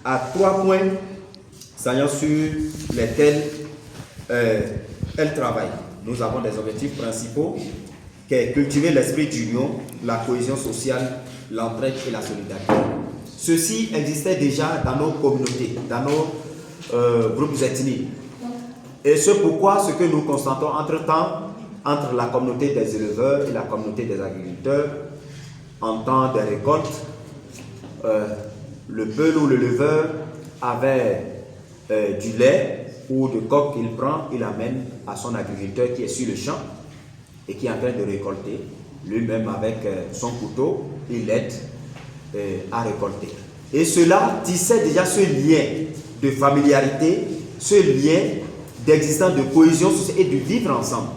à 3 points saillants sur lesquels elle travaille. Nous avons des objectifs principaux qui est cultiver l'esprit d'union, la cohésion sociale, l'entraide et la solidarité. Ceci existait déjà dans nos communautés, dans nos groupes ethniques. Et c'est pourquoi ce que nous constatons entre-temps, entre la communauté des éleveurs et la communauté des agriculteurs, en temps de récolte, le peul ou le leveur avait du lait ou de coq qu'il prend, il amène à son agriculteur qui est sur le champ et qui est en train de récolter. Lui-même avec son couteau, il l'aide à récolter. Et cela tissait déjà ce lien de familiarité, ce lien d'existence, de cohésion et de vivre ensemble.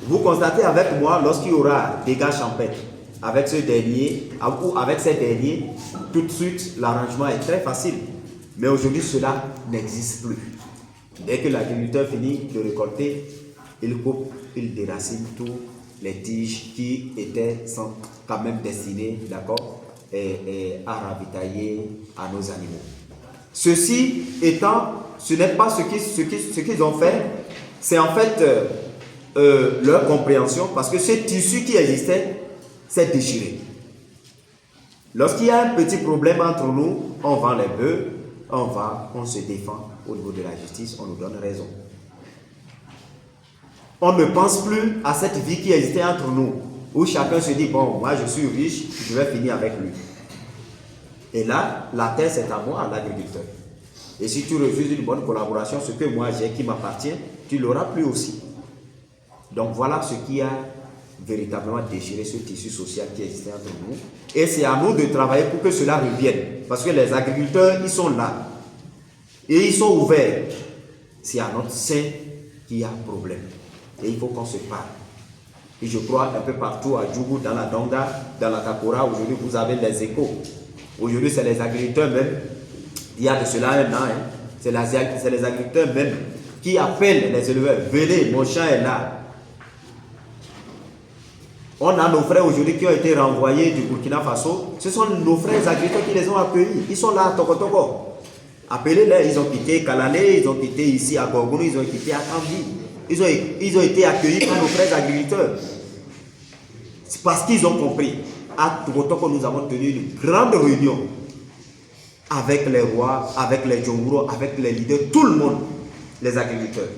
Vous constatez avec moi, lorsqu'il y aura des dégâts champêtres, avec ce dernier, ou avec ces derniers, tout de suite, l'arrangement est très facile. Mais aujourd'hui, cela n'existe plus. Dès que l'agriculteur finit de récolter, il coupe, il déracine tous les tiges qui étaient quand même destinées, d'accord, à ravitailler à nos animaux. Ceci étant, ce n'est pas ce qu'ils ont fait, c'est en fait leur compréhension, parce que ce tissu qui existait s'est déchiré. Lorsqu'il y a un petit problème entre nous, on vend les bœufs, on se défend au niveau de la justice, on nous donne raison. On ne pense plus à cette vie qui existait entre nous, où chacun se dit, bon, moi je suis riche, je vais finir avec lui. Et là, la terre c'est à moi, à l'agriculteur. Et si tu refuses une bonne collaboration, ce que moi j'ai qui m'appartient, tu l'auras plus aussi. Donc voilà ce qui a véritablement déchiré ce tissu social qui existait entre nous. Et c'est à nous de travailler pour que cela revienne. Parce que les agriculteurs, ils sont là. Et ils sont ouverts. C'est à notre sein qu'il y a un problème. Et il faut qu'on se parle. Et je crois un peu partout à Djougou, dans la Donga, dans la Takora, aujourd'hui vous avez les échos. Aujourd'hui c'est les agriculteurs même. Il y a de cela un an. C'est les agriculteurs même qui appellent les éleveurs. Venez, mon champ est là. On a nos frères aujourd'hui qui ont été renvoyés du Burkina Faso. Ce sont nos frères agriculteurs qui les ont accueillis. Ils sont là à Tokotoko. Appelez-les, ils ont quitté Kalalé, ils ont quitté ici à Gorgono, ils ont quitté à Kambi. Ils ont été accueillis par nos frères agriculteurs. C'est parce qu'ils ont compris. À Tokotoko, nous avons tenu une grande réunion avec les rois, avec les Djonguro, avec les leaders, tout le monde, les agriculteurs.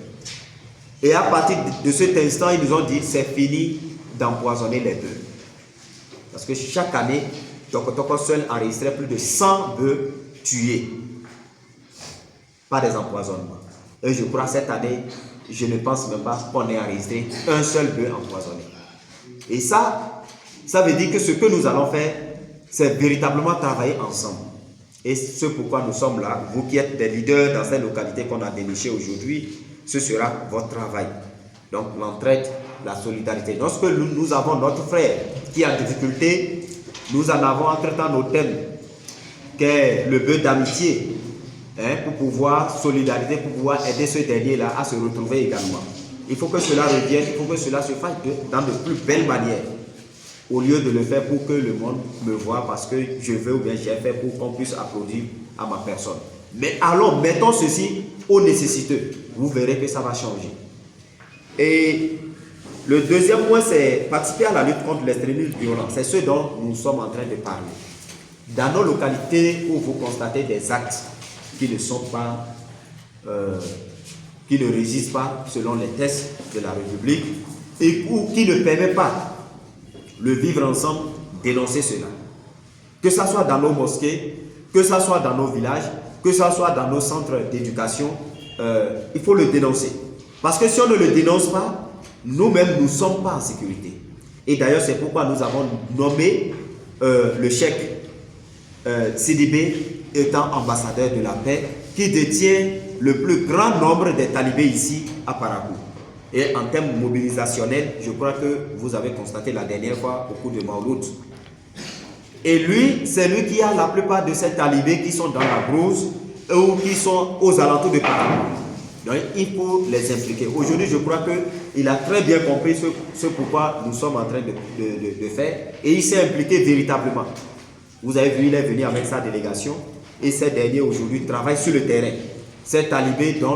Et à partir de cet instant, ils nous ont dit, c'est fini d'empoisonner les bœufs. Parce que chaque année, Tokotoko seul enregistrait plus de 100 bœufs tués par des empoisonnements. Et je crois cette année, je ne pense même pas qu'on ait enregistré un seul bœuf empoisonné. Et ça veut dire que ce que nous allons faire, c'est véritablement travailler ensemble. Et c'est pourquoi nous sommes là. Vous qui êtes des leaders dans ces localités qu'on a dénichées aujourd'hui, ce sera votre travail. Donc l'entraide, la solidarité. Lorsque nous avons notre frère qui a des difficultés, nous en avons entre-temps nos thèmes, qui est le bœuf d'amitié, pour pouvoir solidarité, pour pouvoir aider ce dernier-là à se retrouver également. Il faut que cela revienne, il faut que cela se fasse dans de plus belles manières, au lieu de le faire pour que le monde me voie parce que je veux ou bien j'ai fait pour qu'on puisse applaudir à ma personne. Mais allons, mettons ceci aux nécessiteux. Vous verrez que ça va changer. Et le deuxième point, c'est participer à la lutte contre l'extrémisme violent. C'est ce dont nous sommes en train de parler. Dans nos localités où vous constatez des actes qui ne sont pas, qui ne résistent pas selon les textes de la République et qui ne permettent pas le vivre ensemble, dénoncer cela. Que ce soit dans nos mosquées, que ce soit dans nos villages, que ce soit dans nos centres d'éducation, il faut le dénoncer. Parce que si on ne le dénonce pas, nous-mêmes, nous ne sommes pas en sécurité. Et d'ailleurs, c'est pourquoi nous avons nommé le cheikh Sidibé étant ambassadeur de la paix, qui détient le plus grand nombre des talibés ici à Parakou. Et en termes mobilisationnels, je crois que vous avez constaté la dernière fois au cours de Mauloud. Et lui, c'est lui qui a la plupart de ces talibés qui sont dans la brousse ou qui sont aux alentours de Parakou. Donc il faut les impliquer. Aujourd'hui, je crois qu'il a très bien compris ce pourquoi nous sommes en train de faire. Et il s'est impliqué véritablement. Vous avez vu, il est venu avec sa délégation. et ces derniers aujourd'hui travaillent sur le terrain. Ces talibés dont